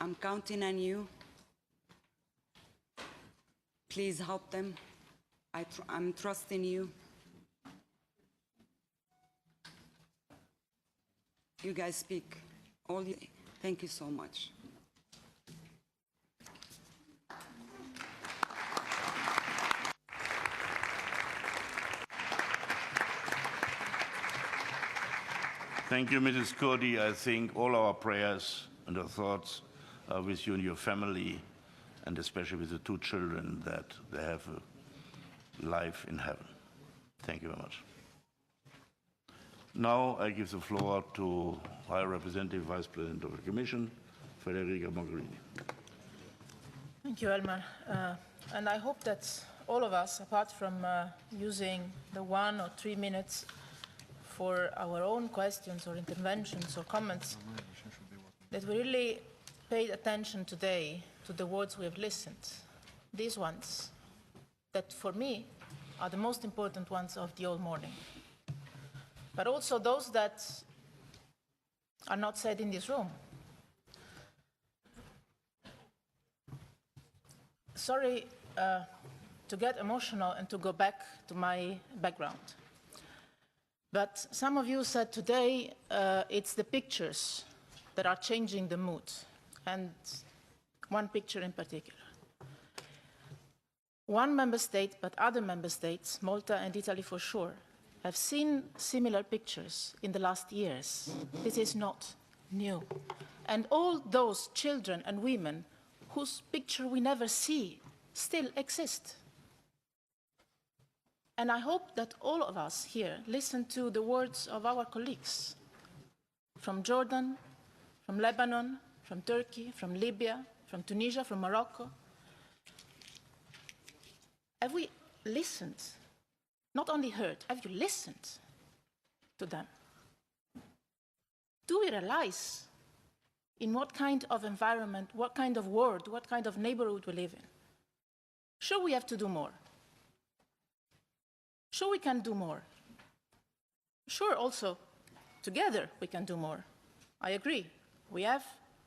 I'm counting on you. Please help them. I'm trusting you. You guys speak. Thank you so much. Thank you, Mrs. Cody. I think all our prayers and our thoughts are with you and your family, and especially with the two children, that they have a life in heaven. Thank you very much. Now I give the floor to High Representative Vice President of the Commission, Federica Mogherini. Thank you, Elmar. And I hope that all of us, apart from using the 1 or 3 minutes for our own questions or interventions or comments, that we really paid attention today to the words we have listened. These ones, that for me are the most important ones of the whole morning. But also those that are not said in this room. Sorry to get emotional and to go back to my background. But some of you said today it's the pictures that are changing the mood, and one picture in particular. One member state, but other member states, Malta and Italy for sure, have seen similar pictures in the last years. This is not new. And all those children and women whose picture we never see still exist. And I hope that all of us here listen to the words of our colleagues from Jordan, from Lebanon, from Turkey, from Libya, from Tunisia, from Morocco. Have we listened? Not only heard, have you listened to them? Do we realize in what kind of environment, what kind of world, what kind of neighborhood we live in? Sure, we have to do more. Sure, we can do more. Sure, also, together we can do more. I agree. We have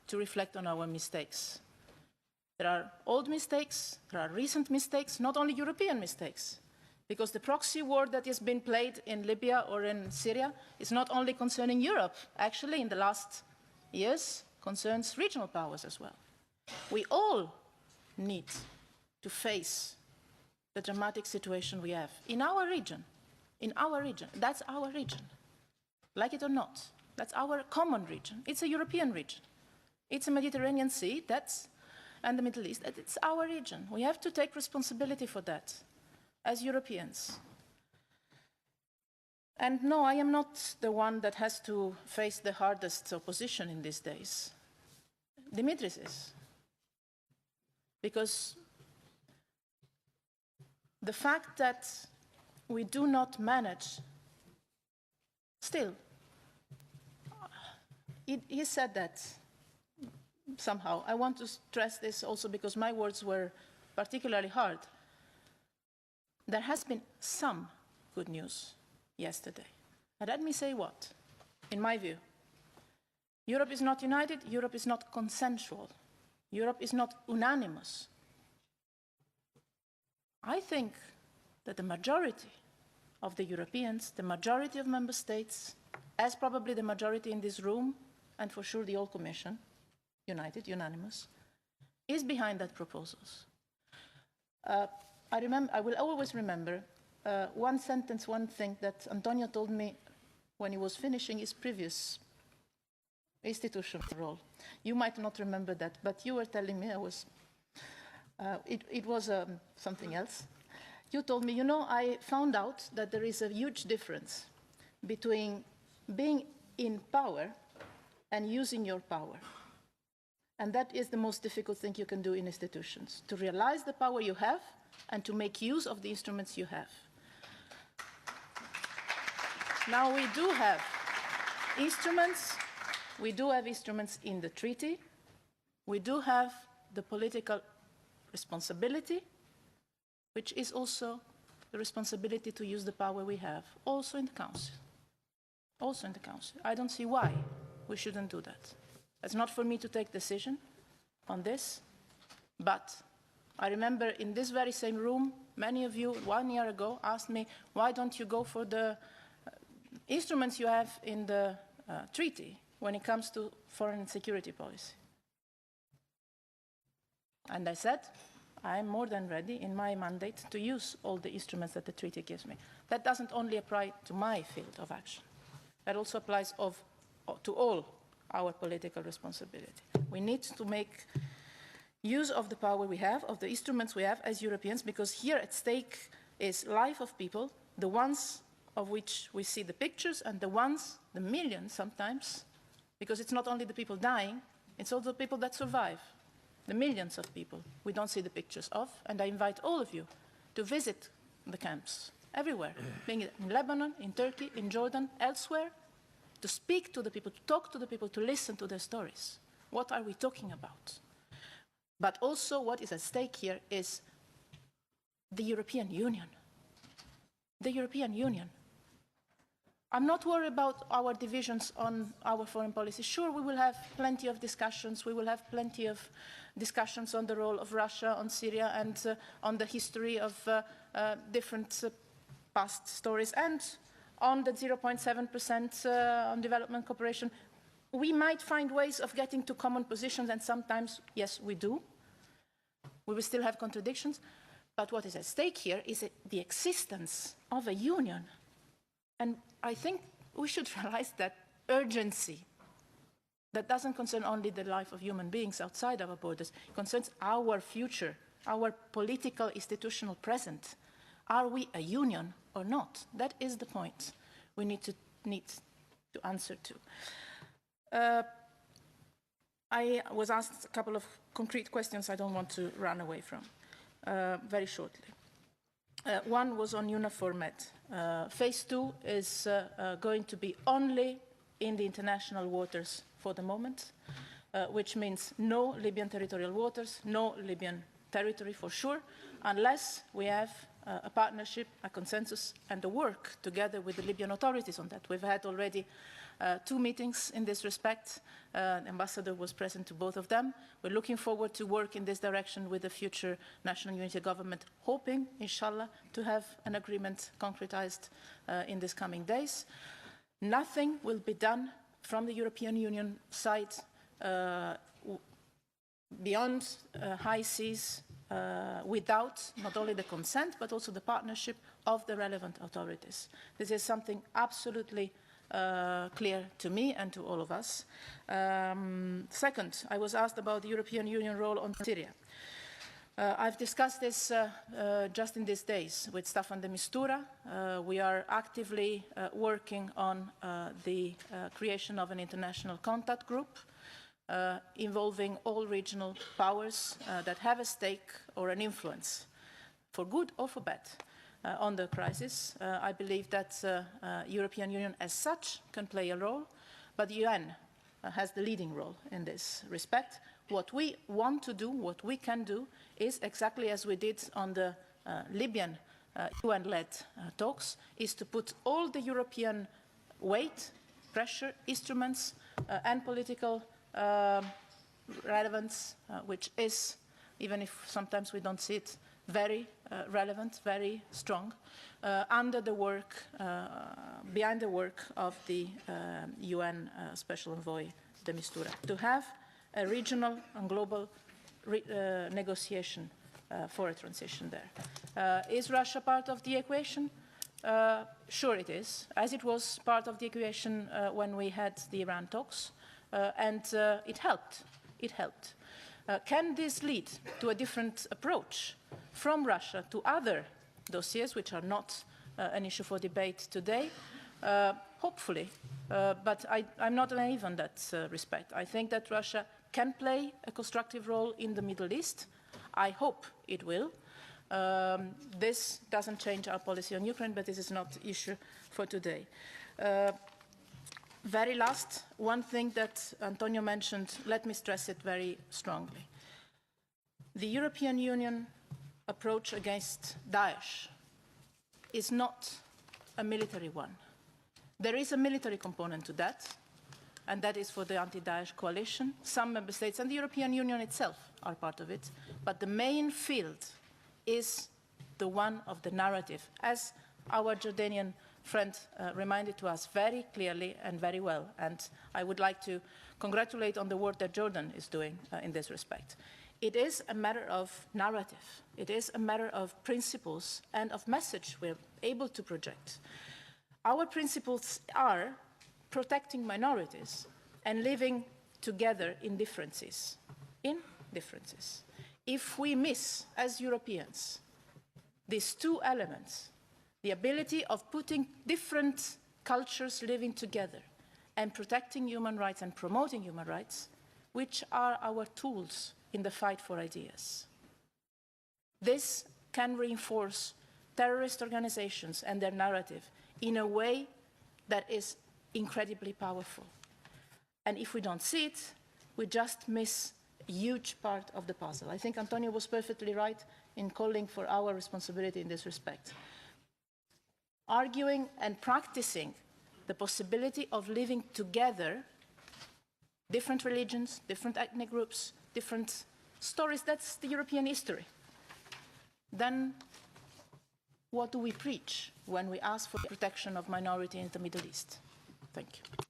to reflect on our mistakes. There are old mistakes, there are recent mistakes, not only European mistakes. Because the proxy war that has been played in Libya or in Syria is not only concerning Europe. Actually, in the last years, concerns regional powers as well. We all need to face the dramatic situation we have in our region. In our region. That's our region. Like it or not, that's our common region. It's a European region. It's a Mediterranean Sea, and the Middle East. It's our region. We have to take responsibility for that as Europeans. And no, I am not the one that has to face the hardest opposition in these days. Dimitris is. Because the fact that we do not manage, still, he said that somehow. I want to stress this also because my words were particularly hard. There has been some good news yesterday. And let me say what, in my view. Europe is not united, Europe is not consensual, Europe is not unanimous. I think that the majority of the Europeans, the majority of member states, as probably the majority in this room, and for sure the whole Commission, united, unanimous, is behind that proposals. I will always remember one sentence, one thing that Antonio told me when he was finishing his previous institutional role. You might not remember that, but you were telling me, it was something else. You told me, you know, I found out that there is a huge difference between being in power and using your power. And that is the most difficult thing you can do in institutions, to realize the power you have and to make use of the instruments you have. Now, we do have instruments in the treaty. We do have the political responsibility, which is also the responsibility to use the power we have, also in the Council. Also in the Council. I don't see why we shouldn't do that. It's not for me to take decision. on this, but I remember in this very same room, many of you 1 year ago asked me, why don't you go for the instruments you have in the treaty when it comes to foreign and security policy? And I said, I'm more than ready in my mandate to use all the instruments that the treaty gives me. That doesn't only apply to my field of action. That also applies to all our political responsibility. We need to make use of the power we have, of the instruments we have as Europeans, because here at stake is life of people, the ones of which we see the pictures and the ones, the millions sometimes, because it's not only the people dying, it's also the people that survive. The millions of people we don't see the pictures of, and I invite all of you to visit the camps everywhere, being it in Lebanon, in Turkey, in Jordan, elsewhere, to speak to the people, to talk to the people, to listen to their stories. What are we talking about? But also what is at stake here is the European Union. The European Union. I'm not worried about our divisions on our foreign policy. Sure, we will have plenty of discussions. We will have plenty of discussions on the role of Russia, on Syria, and on the history of different past stories, and on the 0.7% on development cooperation. We might find ways of getting to common positions, and sometimes, yes, we do. We will still have contradictions. But what is at stake here is the existence of a union. And I think we should realize that urgency, that doesn't concern only the life of human beings outside our borders, it concerns our future, our political institutional present. Are we a union or not? That is the point we need to answer to. I was asked a couple of concrete questions I don't want to run away from very shortly. One was on UNAFOR-Med. Phase 2 is going to be only in the international waters for the moment, which means no Libyan territorial waters, no Libyan territory for sure, unless we have a partnership, a consensus, and a work together with the Libyan authorities on that. We've had already 2 meetings in this respect. The ambassador was present to both of them. We're looking forward to work in this direction with the future national unity government, hoping, inshallah, to have an agreement concretized in these coming days. Nothing will be done from the European Union side beyond high seas without not only the consent, but also the partnership of the relevant authorities. This is something absolutely clear to me and to all of us. Second, I was asked about the European Union role on Syria. I've discussed this just in these days with Staffan de Mistura. We are actively working on the creation of an international contact group involving all regional powers that have a stake or an influence, for good or for bad, on the crisis. I believe that European Union as such can play a role, but the UN has the leading role in this respect. What we want to do, what we can do, is exactly as we did on the Libyan UN-led talks, is to put all the European weight, pressure, instruments, and political relevance, which is, even if sometimes we don't see it, very relevant, very strong, under the work, behind the work of the UN Special Envoy de Mistura, to have a regional and global negotiation for a transition there. Is Russia part of the equation? Sure it is, as it was part of the equation when we had the Iran talks, and it helped. It helped. Can this lead to a different approach from Russia to other dossiers, which are not an issue for debate today? Hopefully, but I'm not naive in that respect. I think that Russia can play a constructive role in the Middle East. I hope it will. This doesn't change our policy on Ukraine, but this is not the issue for today. Very last, one thing that Antonio mentioned, let me stress it very strongly. The European Union approach against Daesh is not a military one. There is a military component to that, and that is for the anti-Daesh coalition. Some member states and the European Union itself are part of it. But the main field is the one of the narrative, as our Jordanian friend reminded to us very clearly and very well. And I would like to congratulate on the work that Jordan is doing in this respect. It is a matter of narrative. It is a matter of principles and of message we're able to project. Our principles are protecting minorities and living together in differences. If we miss, as Europeans, these two elements, the ability of putting different cultures living together and protecting human rights and promoting human rights, which are our tools in the fight for ideas. This can reinforce terrorist organizations and their narrative in a way that is incredibly powerful. And if we don't see it, we just miss a huge part of the puzzle. I think Antonio was perfectly right in calling for our responsibility in this respect. Arguing and practicing the possibility of living together, different religions, different ethnic groups, different stories, that's the European history. Then what do we preach when we ask for protection of minority in the Middle East? Thank you.